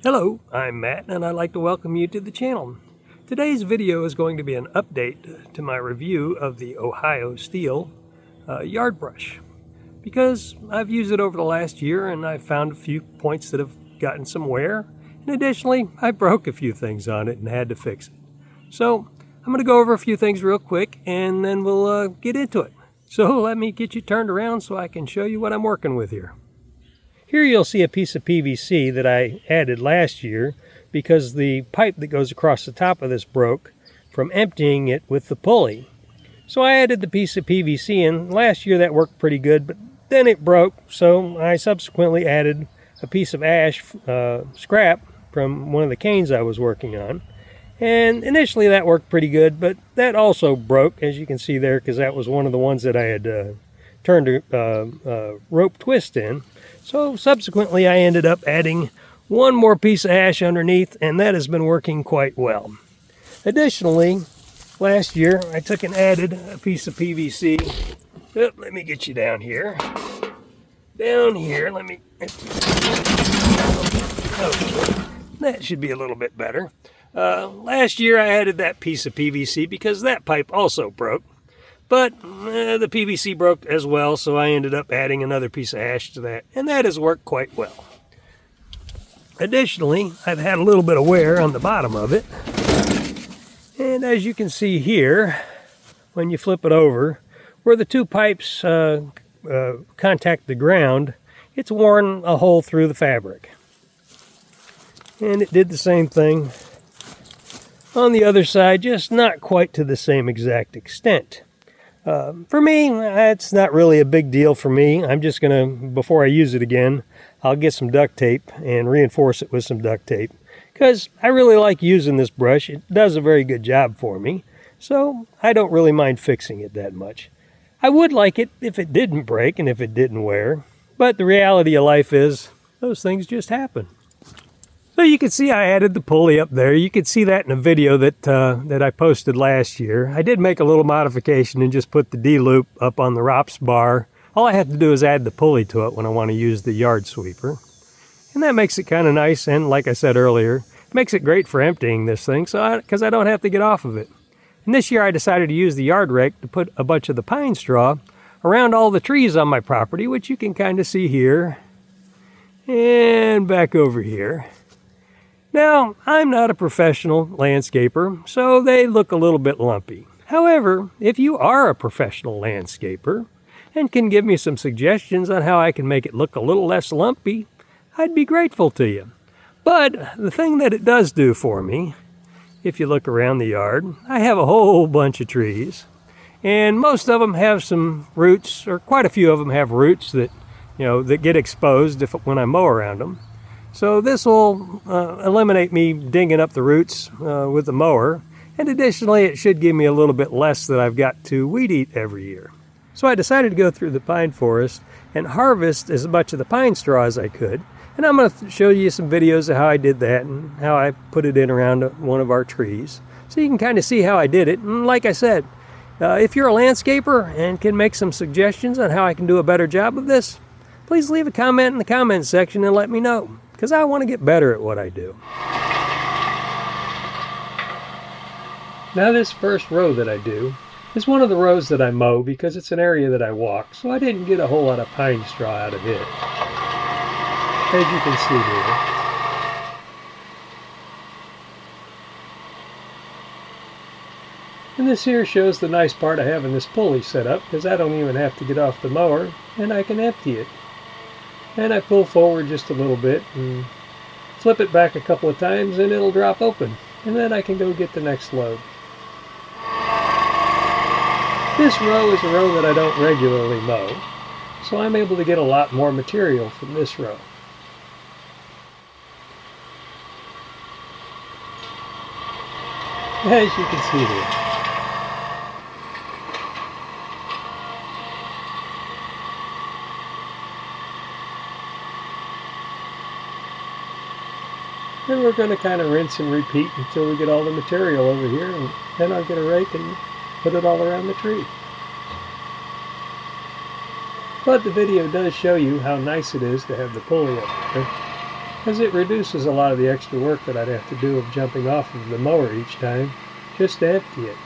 Hello, I'm Matt and I'd like to welcome you to the channel. Today's video is going to be an update to my review of the Ohio Steel yard brush, because I've used it over the last year and I've found a few points that have gotten some wear, and additionally I broke a few things on it and had to fix it. So I'm going to go over a few things real quick and then we'll get into it. So let me get you turned around so I can show you what I'm working with here. Here you'll see a piece of PVC that I added last year because the pipe that goes across the top of this broke from emptying it with the pulley. So I added the piece of PVC in. Last year that worked pretty good, but then it broke, so I subsequently added a piece of ash scrap from one of the canes I was working on. And initially that worked pretty good, but that also broke, as you can see there, because that was one of the ones that I had turned a rope twist in. So subsequently I ended up adding one more piece of ash underneath, and that has been working quite well. Additionally, last year I took and added a piece of PVC. Oh, let me get you down here. Down here, let me... Oh, that should be a little bit better. Last year I added that piece of PVC because that pipe also broke. But the PVC broke as well, so I ended up adding another piece of ash to that, and that has worked quite well. Additionally, I've had a little bit of wear on the bottom of it. And as you can see here, when you flip it over, where the two pipes contact the ground, it's worn a hole through the fabric. And it did the same thing on the other side, just not quite to the same exact extent. For me, it's not really a big deal for me. I'm just going to, before I use it again, I'll get some duct tape and reinforce it with some duct tape, because I really like using this brush. It does a very good job for me, so I don't really mind fixing it that much. I would like it if it didn't break and if it didn't wear, but the reality of life is those things just happen. So you can see I added the pulley up there. You could see that in a video that I posted last year. I did make a little modification and just put the D-loop up on the ROPS bar. All I have to do is add the pulley to it when I want to use the yard sweeper. And that makes it kind of nice, and like I said earlier, it makes it great for emptying this thing because I don't have to get off of it. And this year I decided to use the yard rake to put a bunch of the pine straw around all the trees on my property, which you can kind of see here and back over here. Now, I'm not a professional landscaper, so they look a little bit lumpy. However, if you are a professional landscaper and can give me some suggestions on how I can make it look a little less lumpy, I'd be grateful to you. But the thing that it does do for me, if you look around the yard, I have a whole bunch of trees, and most of them have some roots, or quite a few of them have roots that, that get exposed when I mow around them. So this will eliminate me dinging up the roots with the mower, and additionally it should give me a little bit less that I've got to weed eat every year. So I decided to go through the pine forest and harvest as much of the pine straw as I could, and I'm going to show you some videos of how I did that and how I put it in around one of our trees, so you can kind of see how I did it. And like I said, if you're a landscaper and can make some suggestions on how I can do a better job of this, please leave a comment in the comment section and let me know, because I want to get better at what I do. Now this first row that I do is one of the rows that I mow because it's an area that I walk, so I didn't get a whole lot of pine straw out of it, as you can see here. And this here shows the nice part of having this pulley set up, because I don't even have to get off the mower and I can empty it. And I pull forward just a little bit and flip it back a couple of times and it'll drop open. And then I can go get the next load. This row is a row that I don't regularly mow, so I'm able to get a lot more material from this row. As you can see here. Then we're going to kind of rinse and repeat until we get all the material over here, and then I'll get a rake and put it all around the tree. But the video does show you how nice it is to have the pulley up there. as it reduces a lot of the extra work that I'd have to do of jumping off of the mower each time just to empty it.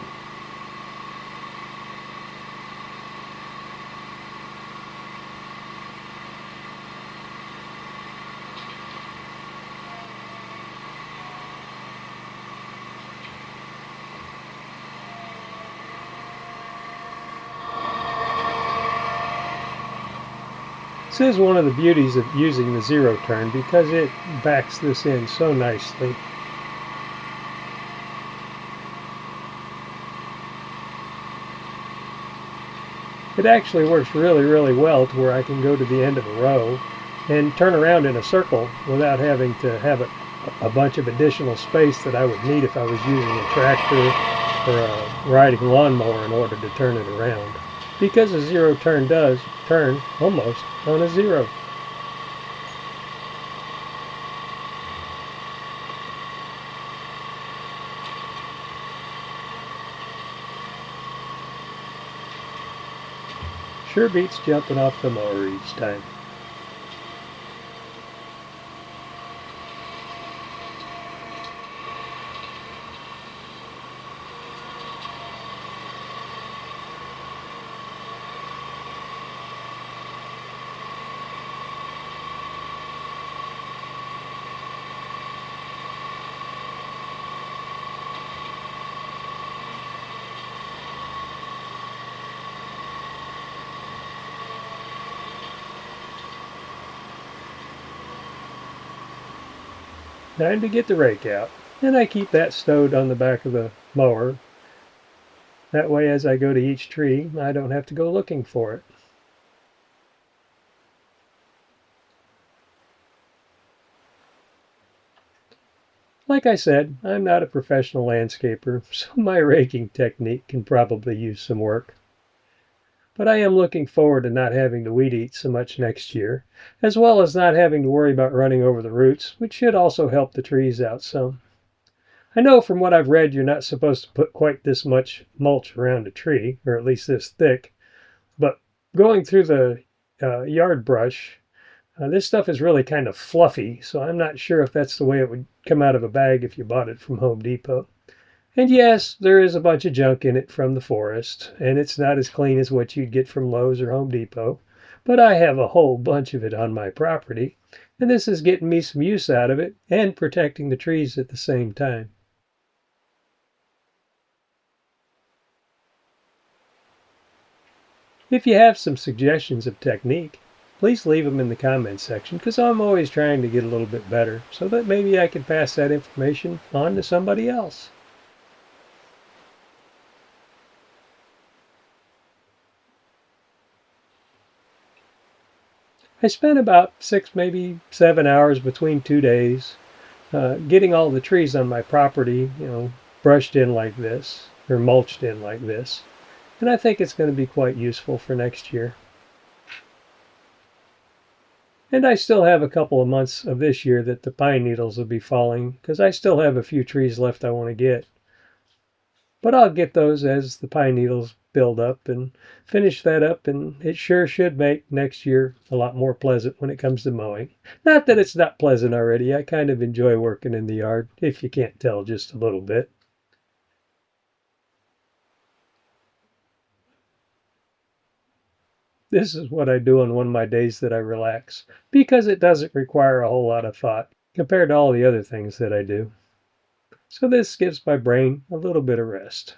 This is one of the beauties of using the zero turn because it backs this in so nicely. It actually works really well to where I can go to the end of a row and turn around in a circle without having to have a bunch of additional space that I would need if I was using a tractor or a riding lawnmower in order to turn it around. Because a zero turn does turn almost on a zero. Sure beats jumping off the mower each time. Time to get the rake out. And I keep that stowed on the back of the mower. That way as I go to each tree, I don't have to go looking for it. Like I said, I'm not a professional landscaper, so my raking technique can probably use some work. But I am looking forward to not having to weed eat so much next year, as well as not having to worry about running over the roots, which should also help the trees out some. I know from what I've read you're not supposed to put quite this much mulch around a tree, or at least this thick, but going through the yard brush, this stuff is really kind of fluffy, so I'm not sure if that's the way it would come out of a bag if you bought it from Home Depot. And yes, there is a bunch of junk in it from the forest, and it's not as clean as what you'd get from Lowe's or Home Depot, but I have a whole bunch of it on my property, and this is getting me some use out of it and protecting the trees at the same time. If you have some suggestions of technique, please leave them in the comments section because I'm always trying to get a little bit better so that maybe I can pass that information on to somebody else. I spent about 6, maybe 7 hours between 2 days getting all the trees on my property, brushed in like this, or mulched in like this. And I think it's going to be quite useful for next year. And I still have a couple of months of this year that the pine needles will be falling, because I still have a few trees left I want to get. But I'll get those as the pine needles build up and finish that up, and it sure should make next year a lot more pleasant when it comes to mowing. Not that it's not pleasant already. I kind of enjoy working in the yard, if you can't tell just a little bit. This is what I do on one of my days that I relax, because it doesn't require a whole lot of thought compared to all the other things that I do. So this gives my brain a little bit of rest.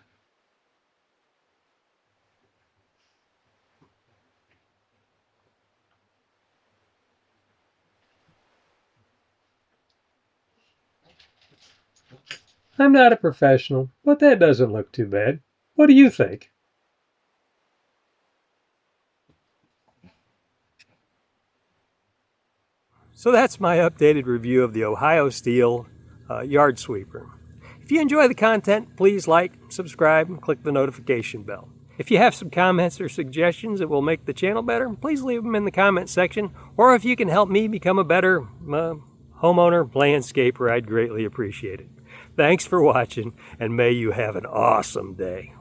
I'm not a professional, but that doesn't look too bad. What do you think? So that's my updated review of the Ohio Steel yard sweeper. If you enjoy the content, please like, subscribe, and click the notification bell. If you have some comments or suggestions that will make the channel better, please leave them in the comment section. Or if you can help me become a better homeowner, landscaper, I'd greatly appreciate it. Thanks for watching, and may you have an awesome day.